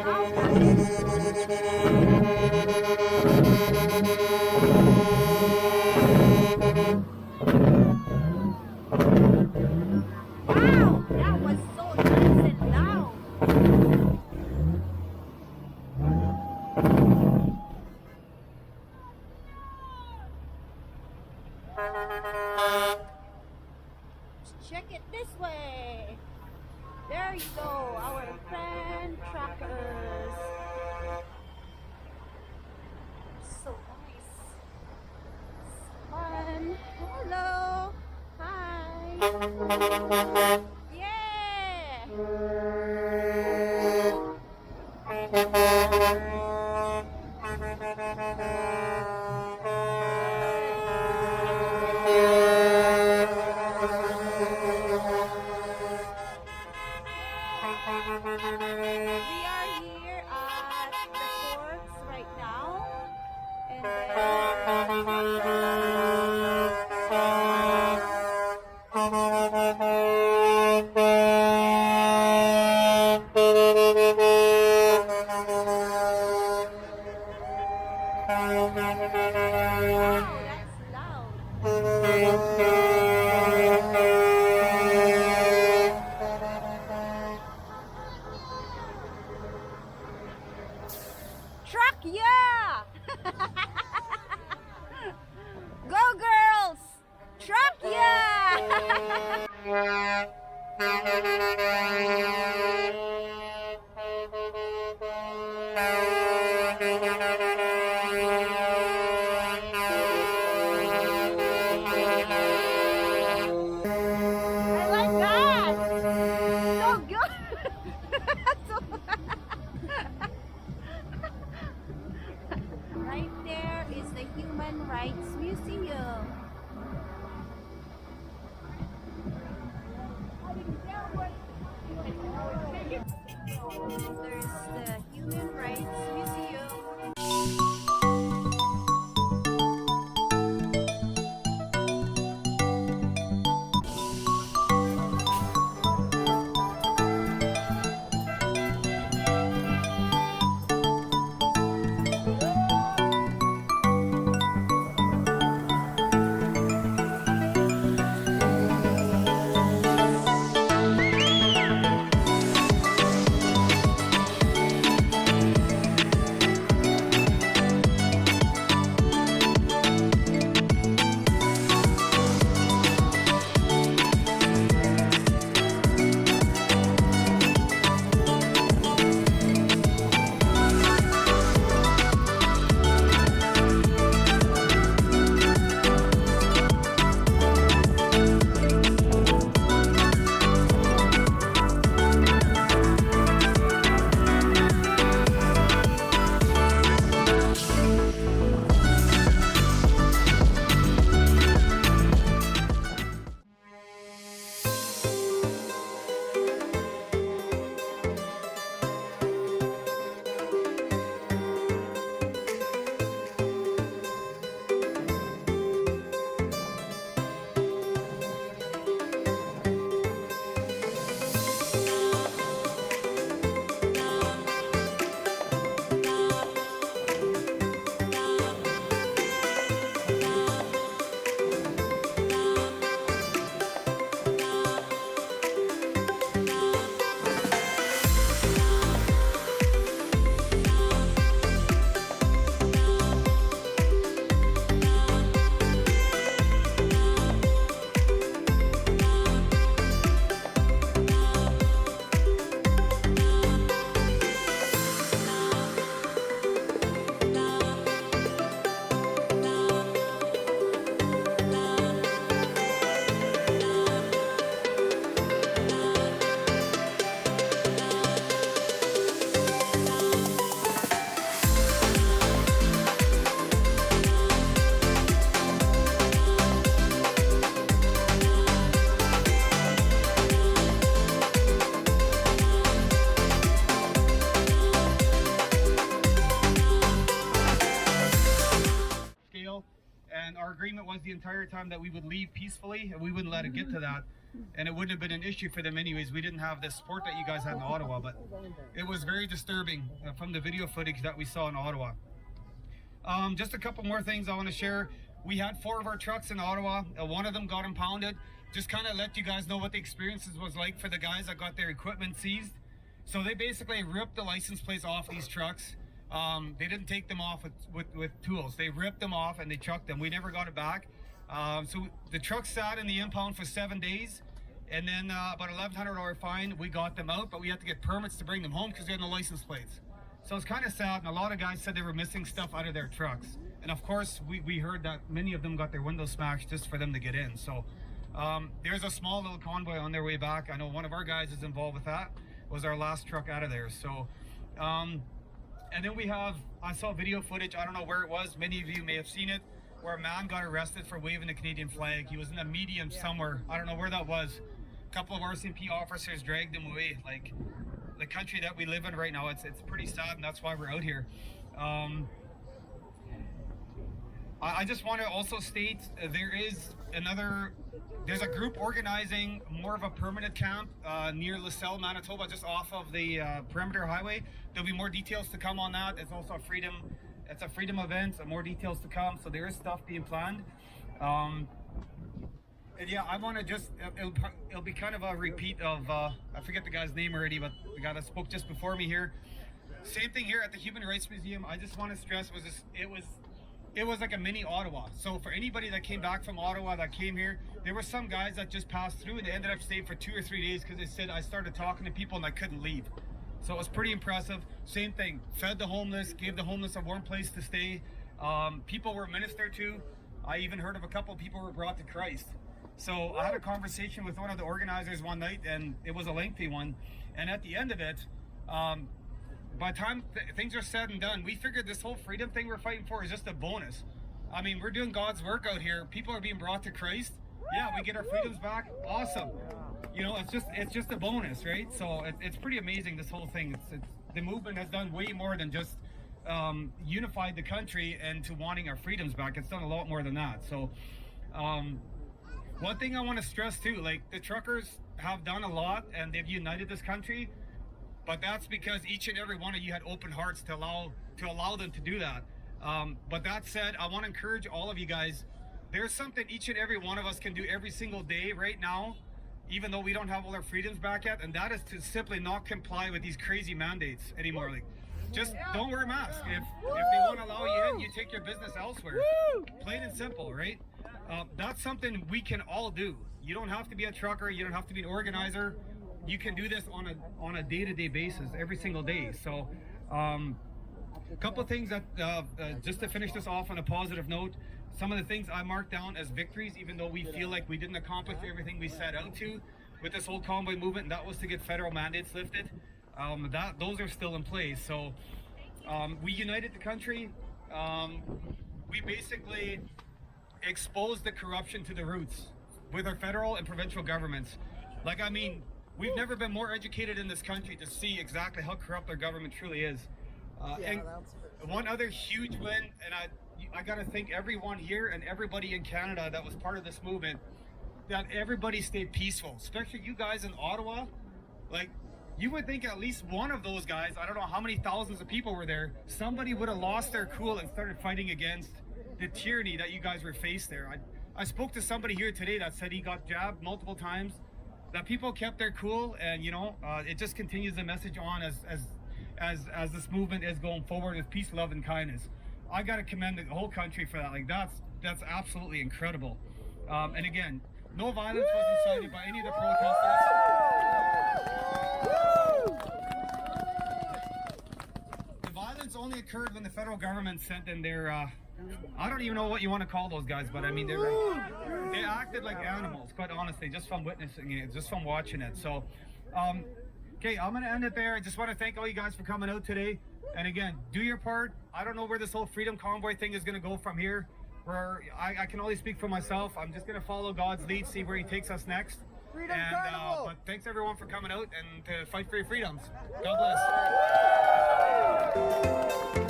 Wow, guys. Wow, that was so nice and loud. Check it this way. There you go, our friend trackers. So nice. Fun. Hello. Hi. We are here at the courts right now, and wow, that's loud. Truck, yeah! Go girls! Truck, yeah! I like that! So good! Right there is the Human Rights Museum. entire time that we would leave peacefully, and we wouldn't let it get to that, and it wouldn't have been an issue for them anyways. We didn't have the support that you guys had in Ottawa, but it was very disturbing from the video footage that we saw in Ottawa. Just a couple more things I want to share. We had 4 of our trucks in Ottawa. One of them got impounded. Just kind of let you guys know what the experiences was like for the guys that got their equipment seized. So they basically ripped the license plates off these trucks. They didn't take them off with tools. They ripped them off and they chucked them. We never got it back. So the truck sat in the impound for 7 days, and then about $1,100 fine. We got them out, but we had to get permits to bring them home because they had no license plates. So it's kind of sad, and a lot of guys said they were missing stuff out of their trucks. And of course, we heard that many of them got their windows smashed just for them to get in. So there's a small little convoy on their way back. I know one of our guys is involved with that. It was our last truck out of there. So, and then I saw video footage, I don't know where it was, many of you may have seen it, where a man got arrested for waving the Canadian flag. He was in a medium somewhere, I don't know where that was. A couple of RCMP officers dragged him away. Like, the country that we live in right now, it's pretty sad, and that's why we're out here. I just want to also state there's a group organizing more of a permanent camp near LaSalle, Manitoba, just off of the perimeter highway. There'll be more details to come on that. It's also it's a freedom event, so more details to come. So there is stuff being planned. And yeah, I want to it'll be kind of a repeat of, I forget the guy's name already, but the guy that spoke just before me here. Same thing here at the Human Rights Museum. I just want to stress it was like a mini Ottawa. So for anybody that came back from Ottawa that came here, there were some guys that just passed through and they ended up staying for 2 or 3 days because they said, I started talking to people and I couldn't leave. So it was pretty impressive. Same thing, fed the homeless, gave the homeless a warm place to stay. People were ministered to. I even heard of a couple of people were brought to Christ. So I had a conversation with one of the organizers one night, and it was a lengthy one. And at the end of it, by the time things are said and done, we figured this whole freedom thing we're fighting for is just a bonus. I mean, we're doing God's work out here. People are being brought to Christ. Yeah, we get our freedoms back. Awesome. You know, it's just a bonus, right? So it's pretty amazing, this whole thing. The movement has done way more than just unified the country into wanting our freedoms back. It's done a lot more than that. So one thing I want to stress too, like, the truckers have done a lot and they've united this country, but that's because each and every one of you had open hearts to allow them to do that. But that said, I want to encourage all of you guys. There's something each and every one of us can do every single day right now, even though we don't have all our freedoms back yet, and that is to simply not comply with these crazy mandates anymore. Like, just don't wear a mask. If they won't allow you in, you take your business elsewhere. Plain and simple, right? That's something we can all do. You don't have to be a trucker. You don't have to be an organizer. You can do this on a day-to-day basis, every single day. So, a couple of things that just to finish this off on a positive note. Some of the things I marked down as victories, even though we feel like we didn't accomplish everything we set out to with this whole convoy movement, and that was to get federal mandates lifted. Those are still in place. So we united the country. We basically exposed the corruption to the roots with our federal and provincial governments. Like, I mean, we've never been more educated in this country to see exactly how corrupt our government truly is. And one other huge win, and I got to thank everyone here and everybody in Canada that was part of this movement, that everybody stayed peaceful, especially you guys in Ottawa. Like, you would think at least one of those guys, I don't know how many thousands of people were there, somebody would have lost their cool and started fighting against the tyranny that you guys were faced there. I spoke to somebody here today that said he got jabbed multiple times, that people kept their cool, and you know, it just continues the message on as this movement is going forward with peace, love, and kindness. I got to commend the whole country for that. Like, that's absolutely incredible. And again, no violence was incited by any of the protesters. The violence only occurred when the federal government sent in their, I don't even know what you want to call those guys, but I mean, they acted like animals, quite honestly, just from witnessing it, just from watching it. So, okay, I'm going to end it there. I just want to thank all you guys for coming out today. And again, do your part. I don't know where this whole freedom convoy thing is going to go from here. Where I can only speak for myself. I'm just going to follow God's lead, see where he takes us next. Freedom Carnival! But thanks everyone for coming out and to fight for your freedoms. God bless.